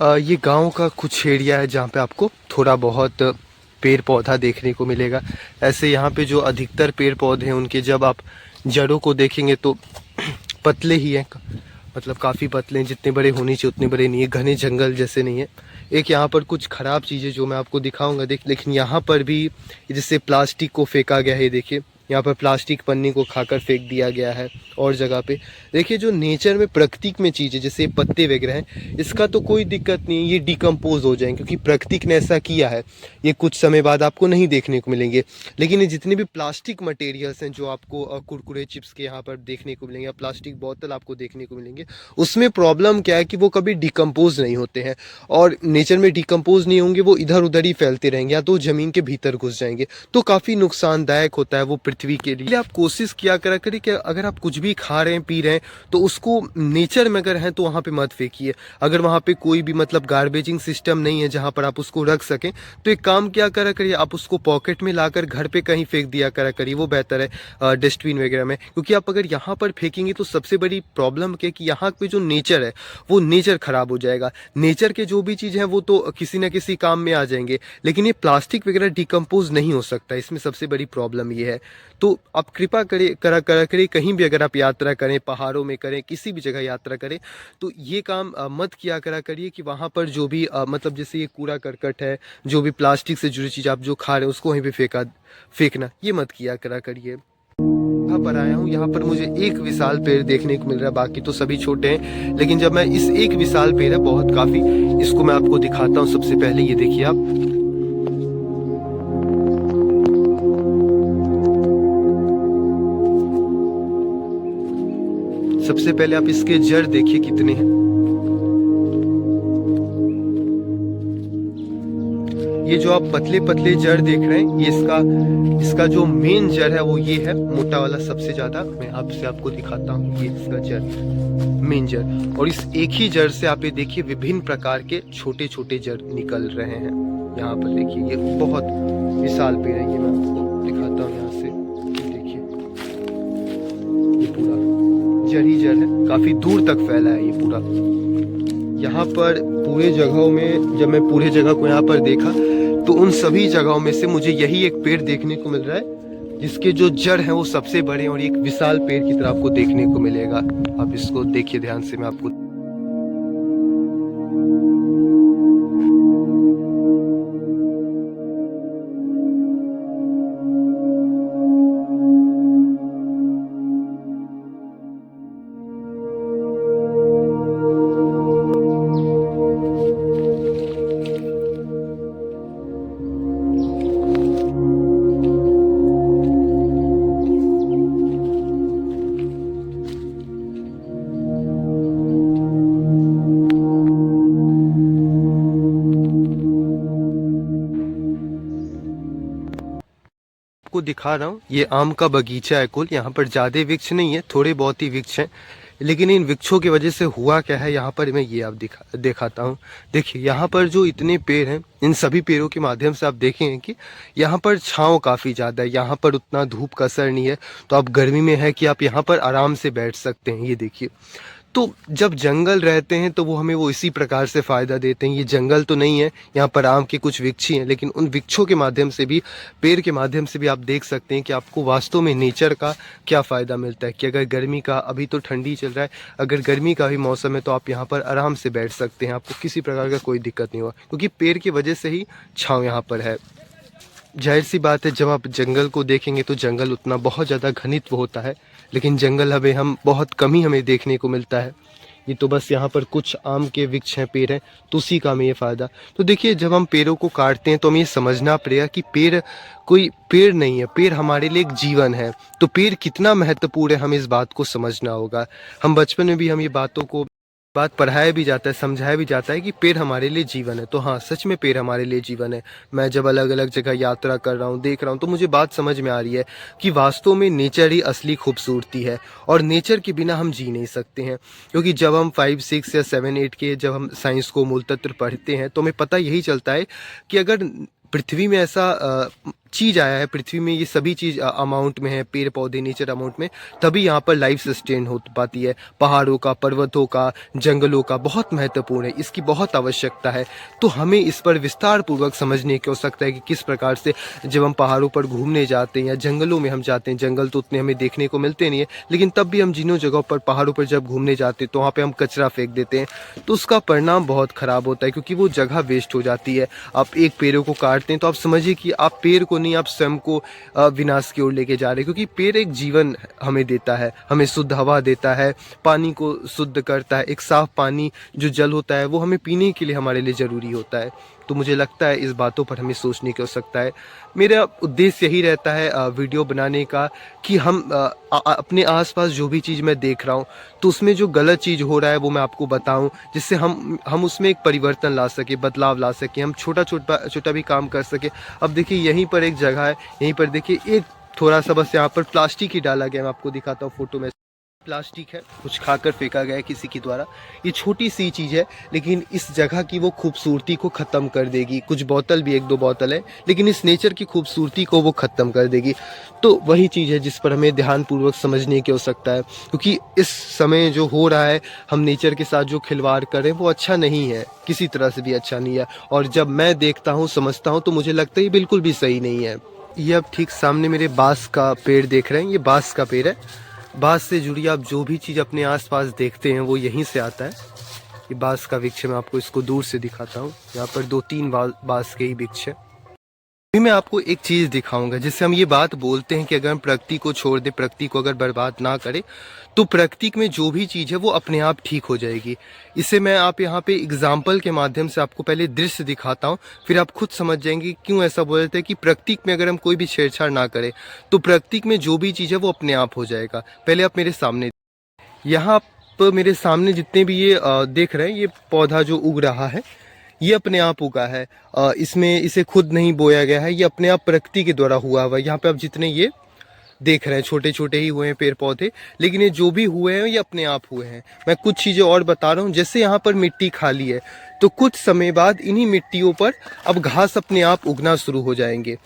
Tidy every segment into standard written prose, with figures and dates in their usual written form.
ये गांव का कुछ एरिया है जहाँ पे आपको थोड़ा बहुत पेड़ पौधा देखने को मिलेगा। ऐसे यहाँ पे जो अधिकतर पेड़ पौधे हैं उनके जब आप जड़ों को देखेंगे तो पतले ही हैं, मतलब काफ़ी पतले हैं। जितने बड़े होने चाहिए उतने बड़े नहीं है, घने जंगल जैसे नहीं है। एक यहाँ पर कुछ ख़राब चीज़ें जो मैं आपको दिखाऊंगा लेकिन यहाँ पर भी जैसे प्लास्टिक को फेंका गया है। देखिए यहाँ पर प्लास्टिक पन्नी को खाकर फेंक दिया गया है। और जगह पे देखिए जो नेचर में प्रकृति में चीज़ें जैसे पत्ते वगैरह हैं, इसका तो कोई दिक्कत नहीं है, ये डिकम्पोज हो जाएंगे क्योंकि प्रकृति ने ऐसा किया है। ये कुछ समय बाद आपको नहीं देखने को मिलेंगे। लेकिन ये जितने भी प्लास्टिक मटेरियल्स हैं जो आपको कुरकुरे चिप्स के यहाँ पर देखने को मिलेंगे, प्लास्टिक बोतल आपको देखने को मिलेंगे, उसमें प्रॉब्लम क्या है कि वो कभी डिकम्पोज नहीं होते हैं। और नेचर में डिकम्पोज नहीं होंगे, वो इधर उधर ही फैलते रहेंगे या तो ज़मीन के भीतर घुस जाएंगे, तो काफ़ी नुकसानदायक होता है वो पृथ्वी के लिए। आप कोशिश किया करा करिए कि अगर आप कुछ भी खा रहे हैं पी रहे हैं तो उसको नेचर में अगर हैं तो वहाँ पे मत फेंकिए। अगर वहाँ पे कोई भी मतलब गार्बेजिंग सिस्टम नहीं है जहाँ पर आप उसको रख सकें, तो एक काम क्या करा करिए, आप उसको पॉकेट में लाकर घर पे कहीं फेंक दिया करा करिए, वो बेहतर है डस्टबिन वगैरह में। क्योंकि आप अगर यहाँ पर फेंकेंगे तो सबसे बड़ी प्रॉब्लम क्या है कि यहाँ पे जो नेचर है वो नेचर खराब हो जाएगा। नेचर के जो भी चीज़ है वो तो किसी न किसी काम में आ जाएंगे, लेकिन ये प्लास्टिक वगैरह डिकम्पोज नहीं हो सकता, इसमें सबसे बड़ी प्रॉब्लम ये है। तो आप कृपा करें कहीं भी अगर आप यात्रा करें, पहाड़ों में करें, किसी भी जगह यात्रा करें, तो ये काम मत किया करिए कि वहाँ पर जो भी मतलब जैसे ये कूड़ा करकट है, जो भी प्लास्टिक से जुड़ी चीज़ आप जो खा रहे हैं उसको वहीं पे फेंकना ये मत किया करिए। यहाँ पर आया हूँ, यहाँ पर मुझे एक विशाल पेड़ देखने को मिल रहा है, बाकी तो सभी छोटे हैं। लेकिन जब मैं इस एक विशाल पेड़ है बहुत काफ़ी, इसको मैं आपको दिखाता हूँ। सबसे पहले ये देखिए आप, सबसे पहले आप इसके जड़ देखिए कितने हैं। ये जो आप पतले पतले जड़ देख रहे हैं, ये इसका जो मेन जड़ है वो ये है, मोटा वाला सबसे ज्यादा। मैं आपको दिखाता हूँ, ये इसका जड़, मेन जड़। और इस एक ही जड़ से आप ये देखिए विभिन्न प्रकार के छोटे छोटे जड़ निकल रहे हैं। यहाँ पर देखिए ये बहुत विशाल पेड़ है, ये मैं आपको दिखाता हूँ यहाँ से। देखिए ये पूरा जड़ ही जड़ है, काफी दूर तक फैला है ये पूरा। यहाँ पर पूरे जगहों में जब मैं पूरे जगह को यहाँ पर देखा तो उन सभी जगहों में से मुझे यही एक पेड़ देखने को मिल रहा है जिसके जो जड़ हैं वो सबसे बड़े हैं और एक विशाल पेड़ की तरह आपको देखने को मिलेगा। आप इसको देखिए ध्यान से, मैं आपको आपको दिखा रहा हूँ। ये आम का बगीचा है कुल, यहाँ पर ज़्यादा वृक्ष नहीं है, थोड़े बहुत ही वृक्ष हैं। लेकिन इन वृक्षों की वजह से हुआ क्या है, यहाँ पर मैं ये आप दिखाता हूँ। देखिए यहाँ पर जो इतने पेड़ हैं, इन सभी पेड़ों के माध्यम से आप देखेंगे कि यहाँ पर छांव काफ़ी ज़्यादा है, यहाँ पर उतना धूप का असर नहीं है। तो आप गर्मी में है कि आप यहाँ पर आराम से बैठ सकते हैं। ये देखिए, तो जब जंगल रहते हैं तो वो हमें वो इसी प्रकार से फ़ायदा देते हैं। ये जंगल तो नहीं है, यहाँ पर आम के कुछ वृक्ष हैं, लेकिन उन वृक्षों के माध्यम से भी, पेड़ के माध्यम से भी आप देख सकते हैं कि आपको वास्तव में नेचर का क्या फ़ायदा मिलता है। कि अगर गर्मी का, अभी तो ठंडी चल रहा है, अगर गर्मी का भी मौसम है तो आप यहाँ पर आराम से बैठ सकते हैं, आपको किसी प्रकार का कोई दिक्कत नहीं होगा, क्योंकि पेड़ की वजह से ही छाँव यहाँ पर है। जाहिर सी बात है, जब आप जंगल को देखेंगे तो जंगल उतना बहुत ज़्यादा घनित्व होता है, लेकिन जंगल हम बहुत कम ही हमें देखने को मिलता है। ये तो बस यहाँ पर कुछ आम के वृक्ष हैं, पेड़ हैं, तो उसी का हमें ये फ़ायदा। तो देखिए जब हम पेड़ों को काटते हैं तो हमें ये समझना पड़ेगा कि पेड़ कोई पेड़ नहीं है, पेड़ हमारे लिए एक जीवन है। तो पेड़ कितना महत्वपूर्ण है हमें इस बात को समझना होगा। हम बचपन में भी हम ये बात पढ़ाया भी जाता है, समझाया भी जाता है कि पेड़ हमारे लिए जीवन है। तो हाँ, सच में पेड़ हमारे लिए जीवन है। मैं जब अलग अलग जगह यात्रा कर रहा हूँ, देख रहा हूँ, तो मुझे बात समझ में आ रही है कि वास्तव में नेचर ही असली खूबसूरती है और नेचर के बिना हम जी नहीं सकते हैं। क्योंकि जब हम 5, 6 या 7, 8 के जब हम साइंस को मूल तत्व पढ़ते हैं तो हमें पता यही चलता है कि अगर पृथ्वी में ऐसा चीज़ आया है पृथ्वी में, ये सभी चीज़ अमाउंट में है, पेड़ पौधे नेचर अमाउंट में, तभी यहाँ पर लाइफ सस्टेन हो पाती है। पहाड़ों का, पर्वतों का, जंगलों का बहुत महत्वपूर्ण है, इसकी बहुत आवश्यकता है। तो हमें इस पर विस्तार पूर्वक समझने की आवश्यकता है कि किस प्रकार से जब हम पहाड़ों पर घूमने जाते हैं या जंगलों में हम जाते हैं, जंगल तो उतने हमें देखने को मिलते नहीं है, लेकिन तब भी हम जिन्हों जगहों पर पहाड़ों पर जब घूमने जाते हैं तो वहाँ पर हम कचरा फेंक देते हैं, तो उसका परिणाम बहुत ख़राब होता है, क्योंकि वो जगह वेस्ट हो जाती है। आप एक पेड़ों को काटते हैं तो आप समझिए कि आप पेड़ को नहीं, आप स्वयं को विनाश की ओर लेके जा रहे हैं, क्योंकि पेड़ एक जीवन हमें देता है, हमें शुद्ध हवा देता है, पानी को शुद्ध करता है। एक साफ पानी जो जल होता है वो हमें पीने के लिए हमारे लिए ज़रूरी होता है। तो मुझे लगता है इस बातों पर हमें सोचने की आवश्यकता है। मेरा उद्देश्य यही रहता है वीडियो बनाने का कि हम अपने आसपास जो भी चीज़ मैं देख रहा हूँ तो उसमें जो गलत चीज़ हो रहा है वो मैं आपको बताऊँ, जिससे हम उसमें एक परिवर्तन ला सके, बदलाव ला सके, हम छोटा भी काम कर सके। अब देखिए यहीं पर एक जगह है, यहीं पर देखिए एक थोड़ा सा बस यहाँ पर प्लास्टिक ही डाला गया, मैं आपको दिखाता हूँ फोटो में। प्लास्टिक है, कुछ खाकर फेंका गया है किसी के द्वारा। ये छोटी सी चीज़ है लेकिन इस जगह की वो खूबसूरती को ख़त्म कर देगी। कुछ बोतल भी, एक दो बोतल है, लेकिन इस नेचर की खूबसूरती को वो ख़त्म कर देगी। तो वही चीज़ है जिस पर हमें ध्यानपूर्वक समझने की आवश्यकता है, क्योंकि इस समय जो हो रहा है, हम नेचर के साथ जो खिलवाड़ कर रहे हैं वो अच्छा नहीं है, किसी तरह से भी अच्छा नहीं है। और जब मैं देखता हूँ, समझता हूँ, तो मुझे लगता है ये बिल्कुल भी सही नहीं है। ये अब ठीक सामने मेरे बांस का पेड़ देख रहे हैं, ये बांस का पेड़ है। बांस से जुड़ी आप जो भी चीज़ अपने आसपास देखते हैं वो यहीं से आता है। ये बांस का वृक्ष है, मैं आपको इसको दूर से दिखाता हूँ। यहाँ पर 2-3 बांस के ही वृक्ष है। अभी मैं आपको एक चीज़ दिखाऊंगा, जिससे हम ये बात बोलते हैं कि अगर हम प्रकृति को छोड़ दें, प्रकृति को अगर बर्बाद ना करें, तो प्रकृति में जो भी चीज़ है वो अपने आप ठीक हो जाएगी। इसे मैं आप यहाँ पे एग्जाम्पल के माध्यम से आपको पहले दृश्य दिखाता हूँ, फिर आप खुद समझ जाएंगे क्यों ऐसा बोल रहे थे कि प्रकृति में अगर हम कोई भी छेड़छाड़ ना करें तो प्रकृति में जो भी चीज़ है वो अपने आप हो जाएगा। पहले आप मेरे सामने, यहाँ आप मेरे सामने जितने भी ये देख रहे हैं, ये पौधा जो उग रहा है ये अपने आप उगा है। इसमें इसे खुद नहीं बोया गया है, ये अपने आप प्रकृति के द्वारा हुआ हुआ है। यहाँ पे आप जितने ये देख रहे हैं छोटे छोटे ही हुए हैं पेड़ पौधे, लेकिन ये जो भी हुए हैं ये अपने आप हुए हैं। मैं कुछ चीज़ें और बता रहा हूँ, जैसे यहाँ पर मिट्टी खाली है तो कुछ समय बाद इन्हीं मिट्टियों पर अब घास अपने आप उगना शुरू हो जाएंगे।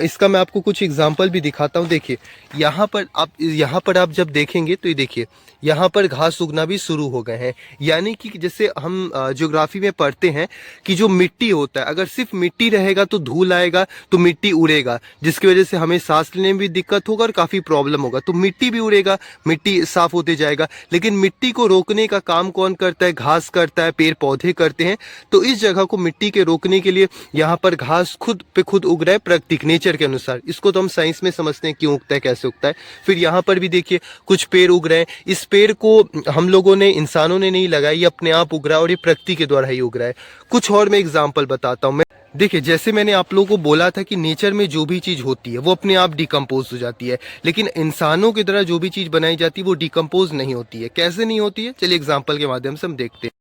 इसका मैं आपको कुछ एग्जाम्पल भी दिखाता हूँ। देखिए यहाँ पर आप जब देखेंगे तो ये देखिए यहाँ पर घास उगना भी शुरू हो गए हैं। यानी कि जैसे हम ज्योग्राफी में पढ़ते हैं कि जो मिट्टी होता है, अगर सिर्फ मिट्टी रहेगा तो धूल आएगा, तो मिट्टी उड़ेगा, जिसकी वजह से हमें सांस लेने में भी दिक्कत होगा और काफ़ी प्रॉब्लम होगा। तो मिट्टी भी उड़ेगा, मिट्टी साफ होते जाएगा। लेकिन मिट्टी को रोकने का काम कौन करता है? घास करता है, पेड़ पौधे करते हैं। तो इस जगह को मिट्टी के रोकने के लिए यहाँ पर घास खुद पे खुद उग रहा है, प्राकृतिक नेचर के अनुसार। इसको तो हम साइंस में समझते हैं क्यों उगता है, कैसे उगता है। फिर यहाँ पर भी देखिए कुछ पेड़ उग रहे हैं। इस पेड़ को हम लोगों ने, इंसानों ने नहीं लगाया, ये अपने आप उग रहा है और ये प्रकृति के द्वारा ही उग रहा है। कुछ और मैं एग्जाम्पल बताता हूँ। देखिए जैसे मैंने आप लोगों को बोला था कि नेचर में जो भी चीज़ होती है वो अपने आप डिकम्पोज हो जाती है, लेकिन इंसानों की तरह जो भी चीज़ बनाई जाती है वो डिकम्पोज नहीं होती है। कैसे नहीं होती है, चलिए एग्जाम्पल के माध्यम से हम देखते हैं।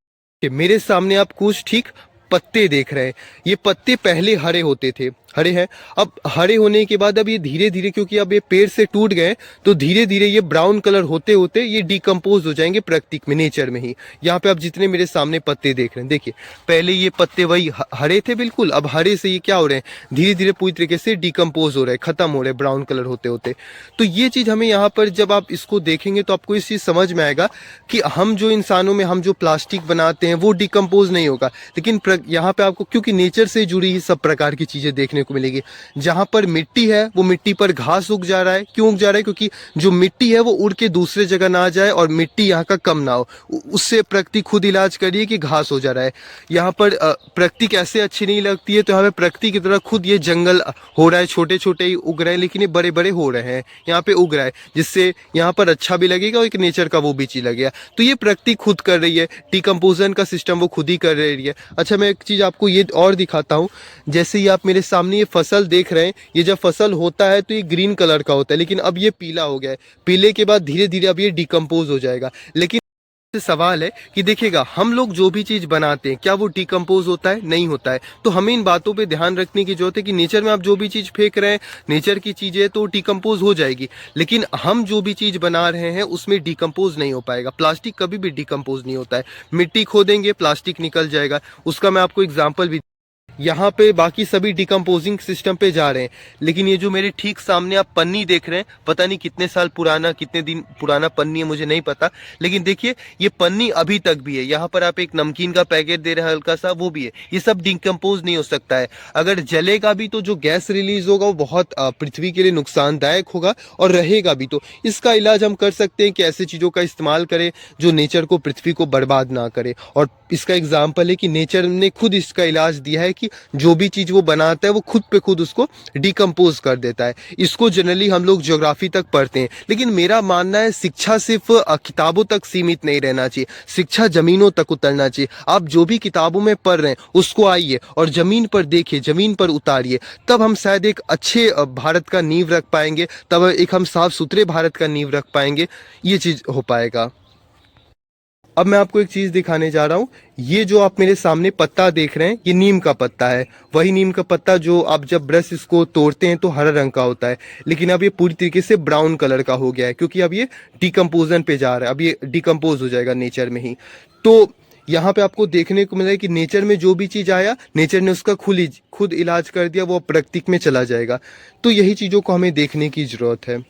कि मेरे सामने आप कुछ ठीक पत्ते देख रहे हैं। ये पत्ते पहले हरे होते थे, हरे हैं। अब हरे होने के बाद अब ये धीरे धीरे, क्योंकि अब ये पेड़ से टूट गए, तो धीरे धीरे ये ब्राउन कलर होते होते ये डिकम्पोज हो जाएंगे प्रकृति में, नेचर में ही। यहाँ पे आप जितने मेरे सामने पत्ते देख रहे हैं, देखिए पहले ये पत्ते वही हरे थे बिल्कुल, अब हरे से ये क्या हो रहे हैं, धीरे धीरे पूरी तरीके से डिकम्पोज हो रहे हैं, खत्म हो रहे हैं ब्राउन कलर होते होते। तो ये चीज़ हमें यहाँ पर जब आप इसको देखेंगे तो आपको इस चीज़ समझ में आएगा कि हम जो इंसानों में हम जो प्लास्टिक बनाते हैं वो डिकम्पोज नहीं होगा, लेकिन यहाँ पे आपको, क्योंकि नेचर से जुड़ी ही सब प्रकार की चीज़ें देखने को मिलेगी। जहां पर मिट्टी है वो मिट्टी पर घास उग जा रहा है। क्यों उग जा रहा है? क्योंकि जो मिट्टी है वो उड़ के दूसरे जगह ना जाए और मिट्टी यहाँ का कम ना हो, उससे प्रकृति खुद इलाज करिए कि घास हो जा रहा है। यहाँ पर प्रकृति कैसे अच्छी नहीं लगती है, तो यहाँ पे प्रकृति की तरह खुद ये जंगल हो रहा है, छोटे छोटे ही उग रहे हैं, लेकिन ये बड़े बड़े हो रहे हैं, यहाँ पे उग रहा है, जिससे यहाँ पर अच्छा भी लगेगा और एक नेचर का वो भी चीज लगेगा। तो ये प्रकृति खुद कर रही है, डिकम्पोजन का सिस्टम वो खुद ही कर रही है। अच्छा मैं एक चीज आपको ये और दिखाता हूँ। जैसे ही आप मेरे सामने ये फसल देख रहे हैं, ये जब फसल होता है तो ये ग्रीन कलर का होता है, लेकिन अब ये पीला हो गया है। पीले के बाद धीरे धीरे अब ये डिकम्पोज हो जाएगा। लेकिन सवाल है कि देखिएगा हम लोग जो भी चीज बनाते हैं क्या वो डिकम्पोज होता है? नहीं होता है। तो हमें इन बातों पे ध्यान रखने की जरूरत है कि नेचर में आप जो भी चीज फेंक रहे हैं, नेचर की चीजें, तो डिकम्पोज हो जाएगी, लेकिन हम जो भी चीज बना रहे हैं उसमें डिकम्पोज नहीं हो पाएगा। प्लास्टिक कभी भी डिकम्पोज नहीं होता है। मिट्टी खोदेंगे प्लास्टिक निकल जाएगा। उसका मैं आपको एग्जाम्पल भी, यहाँ पे बाकी सभी डिकम्पोजिंग सिस्टम पे जा रहे हैं, लेकिन ये जो मेरे ठीक सामने आप पन्नी देख रहे हैं, पता नहीं कितने साल पुराना, कितने दिन पुराना पन्नी है मुझे नहीं पता, लेकिन देखिए ये पन्नी अभी तक भी है। यहाँ पर आप एक नमकीन का पैकेट दे रहे हैं हल्का सा, वो भी है। ये सब डिकम्पोज नहीं हो सकता है। अगर जलेगा भी तो जो गैस रिलीज होगा वो बहुत पृथ्वी के लिए नुकसानदायक होगा, और रहेगा भी तो इसका इलाज हम कर सकते हैं कि ऐसी चीज़ों का इस्तेमाल करें जो नेचर को, पृथ्वी को बर्बाद ना करे। और इसका एग्जाम्पल है कि नेचर ने खुद इसका इलाज दिया है कि जो भी चीज़ वो बनाता है वो खुद पे खुद उसको डिकम्पोज कर देता है। इसको जनरली हम लोग ज्योग्राफी तक पढ़ते हैं, लेकिन मेरा मानना है शिक्षा सिर्फ किताबों तक सीमित नहीं रहना चाहिए, शिक्षा जमीनों तक उतरना चाहिए। आप जो भी किताबों में पढ़ रहे हैं उसको आइए और जमीन पर देखिए, जमीन पर उतारिए, तब हम शायद एक अच्छे भारत का नींव रख पाएंगे, तब एक हम साफ सुथरे भारत का नींव रख पाएंगे। ये चीज़ हो पाएगा। अब मैं आपको एक चीज दिखाने जा रहा हूँ। ये जो आप मेरे सामने पत्ता देख रहे हैं, ये नीम का पत्ता है। वही नीम का पत्ता जो आप जब ब्रश इसको तोड़ते हैं तो हरा रंग का होता है, लेकिन अब ये पूरी तरीके से ब्राउन कलर का हो गया है, क्योंकि अब ये डिकम्पोजन पे जा रहा है। अब ये डिकम्पोज हो जाएगा नेचर में ही। तो यहाँ पे आपको देखने को मिला है कि नेचर में जो भी चीज आया, नेचर ने उसका खुद इलाज कर दिया, वो प्रकृति में चला जाएगा। तो यही चीजों को हमें देखने की जरूरत है।